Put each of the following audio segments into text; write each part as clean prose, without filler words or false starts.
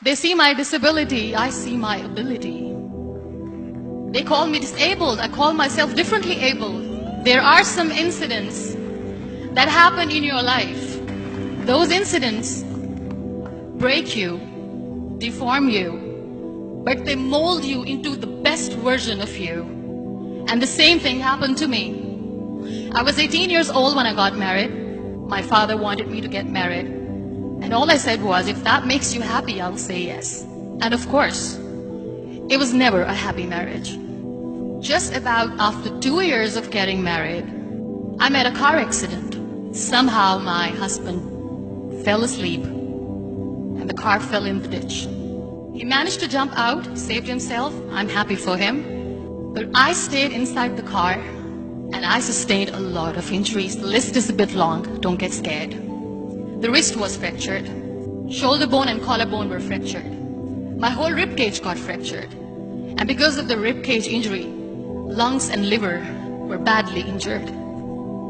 They see my disability, I see my ability. They call me disabled, I call myself differently abled. There are some incidents that happen in your life. Those incidents break you, deform you, but they mold you into the best version of you. And the same thing happened to me. I was 18 years old when I got married. My father wanted me to get married. And all I said was, if that makes you happy, I'll say yes. And of course, it was never a happy marriage. Just about after 2 years of getting married, I met a car accident. Somehow my husband fell asleep and the car fell in the ditch. He managed to jump out, saved himself. I'm happy for him. But I stayed inside the car and I sustained a lot of injuries. The list is a bit long, don't get scared. The wrist was fractured. Shoulder bone and collarbone were fractured. My whole rib cage got fractured. And because of the rib cage injury, lungs and liver were badly injured.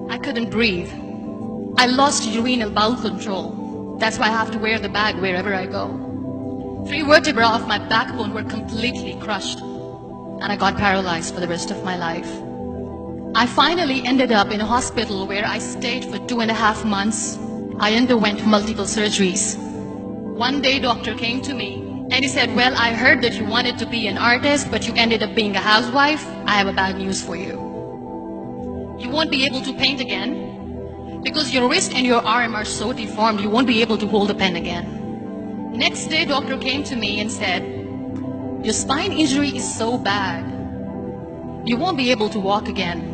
I couldn't breathe. I lost urinary bowel control. That's why I have to wear the bag wherever I go. 3 vertebrae of my backbone were completely crushed. And I got paralyzed for the rest of my life. I finally ended up in a hospital where I stayed for 2.5 months. I underwent multiple surgeries. One day, doctor came to me and he said, well, I heard that you wanted to be an artist, but you ended up being a housewife. I have a bad news for you. You won't be able to paint again because your wrist and your arm are so deformed, you won't be able to hold a pen again. Next day, doctor came to me and said, your spine injury is so bad, you won't be able to walk again.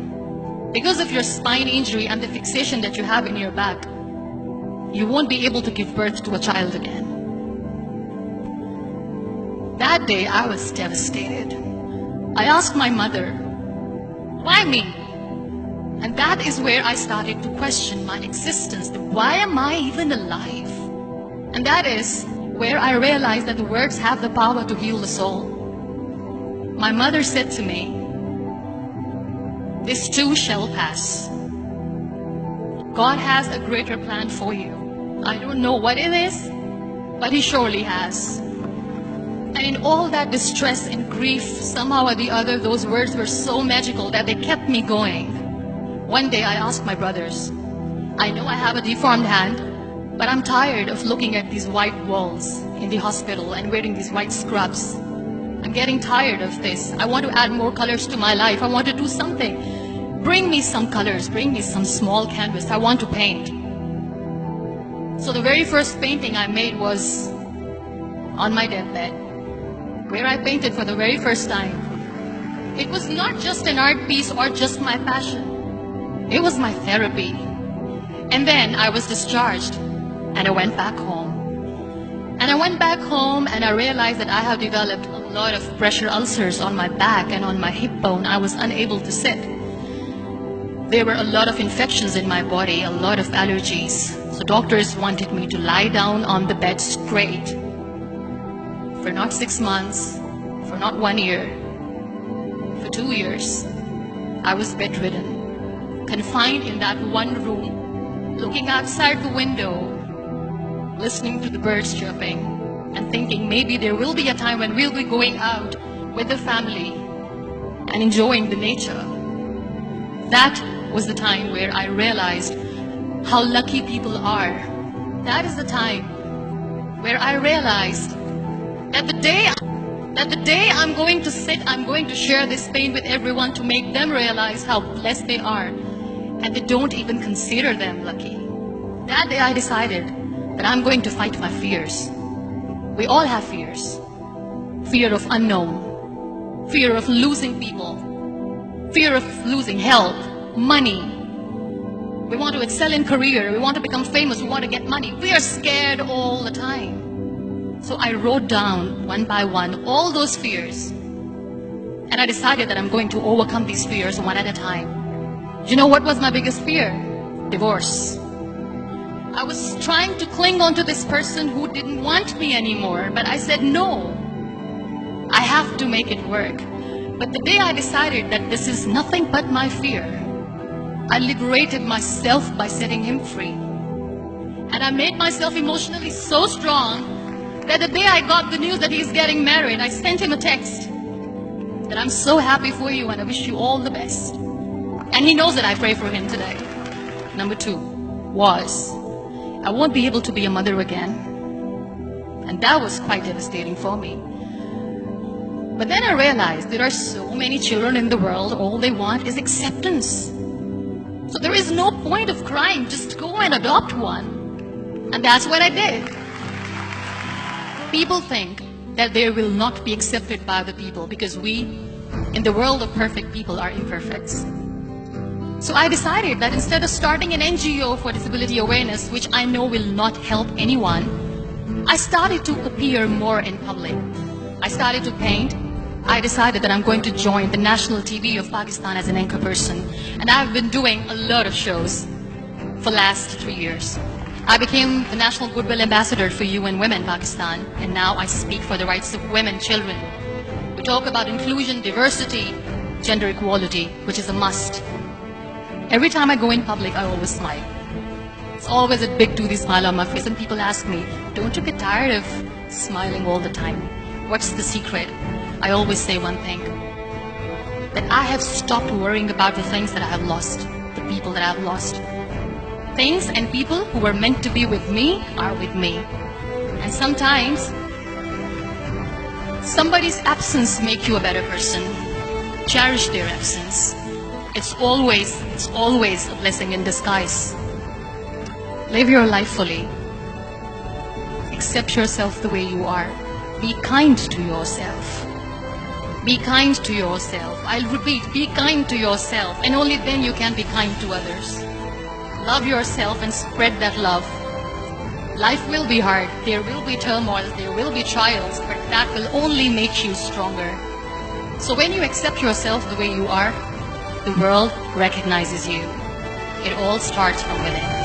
Because of your spine injury and the fixation that you have in your back, you won't be able to give birth to a child again. That day, I was devastated. I asked my mother, why me? And that is where I started to question my existence. Why am I even alive? And that is where I realized that the words have the power to heal the soul. My mother said to me, this too shall pass. God has a greater plan for you. I don't know what it is, but He surely has. And in all that distress and grief, somehow or the other, those words were so magical that they kept me going. One day I asked my brothers, I know I have a deformed hand, but I'm tired of looking at these white walls in the hospital and wearing these white scrubs. I'm getting tired of this. I want to add more colors to my life. I want to do something. Bring me some colors. Bring me some small canvas. I want to paint. So the very first painting I made was on my deathbed, where I painted for the very first time. It was not just an art piece or just my passion. It was my therapy. And then I was discharged and I went back home. And I went back home and I realized that I have developed a lot of pressure ulcers on my back and on my hip bone. I was unable to sit. There were a lot of infections in my body, a lot of allergies. So doctors wanted me to lie down on the bed straight for not 6 months, for not 1 year, for 2 years. I was bedridden, confined in that one room, looking outside the window, listening to the birds chirping, and thinking maybe there will be a time when we'll be going out with the family and enjoying the nature. That was the time where I realized how lucky people are. That is the time where I realized that the day I'm going to sit, I'm going to share this pain with everyone to make them realize how blessed they are, and they don't even consider them lucky. That day I decided that I'm going to fight my fears. We all have fears. Fear of unknown, fear of losing people, fear of losing health, money. We want to excel in career, we want to become famous, we want to get money. We are scared all the time. So I wrote down one by one all those fears. And I decided that I'm going to overcome these fears one at a time. You know what was my biggest fear? Divorce. I was trying to cling on to this person who didn't want me anymore, but I said no. I have to make it work. But the day I decided that this is nothing but my fear, I liberated myself by setting him free. And I made myself emotionally so strong that the day I got the news that he's getting married, I sent him a text that I'm so happy for you and I wish you all the best. And he knows that I pray for him today. Number 2 was, I won't be able to be a mother again. And that was quite devastating for me. But then I realized there are so many children in the world, all they want is acceptance. So there is no point of crying, just go and adopt one. And that's what I did. People think that they will not be accepted by the people because we, in the world of perfect people, are imperfects. So I decided that instead of starting an NGO for disability awareness, which I know will not help anyone, I started to appear more in public. I started to paint. I decided that I'm going to join the national TV of Pakistan as an anchor person. And I've been doing a lot of shows for the last 3 years. I became the National Goodwill Ambassador for UN Women Pakistan, and now I speak for the rights of women, children. We talk about inclusion, diversity, gender equality, which is a must. Every time I go in public, I always smile. It's always a big toothy smile on my face, and people ask me, don't you get tired of smiling all the time? What's the secret? I always say one thing, that I have stopped worrying about the things that I have lost, the people that I have lost. Things and people who were meant to be with me are with me. And sometimes, somebody's absence makes you a better person. Cherish their absence. It's always a blessing in disguise. Live your life fully. Accept yourself the way you are. Be kind to yourself. Be kind to yourself. I'll repeat, be kind to yourself, and only then you can be kind to others. Love yourself and spread that love. Life will be hard. There will be turmoil. There will be trials, but that will only make you stronger. So when you accept yourself the way you are, the world recognizes you. It all starts from within.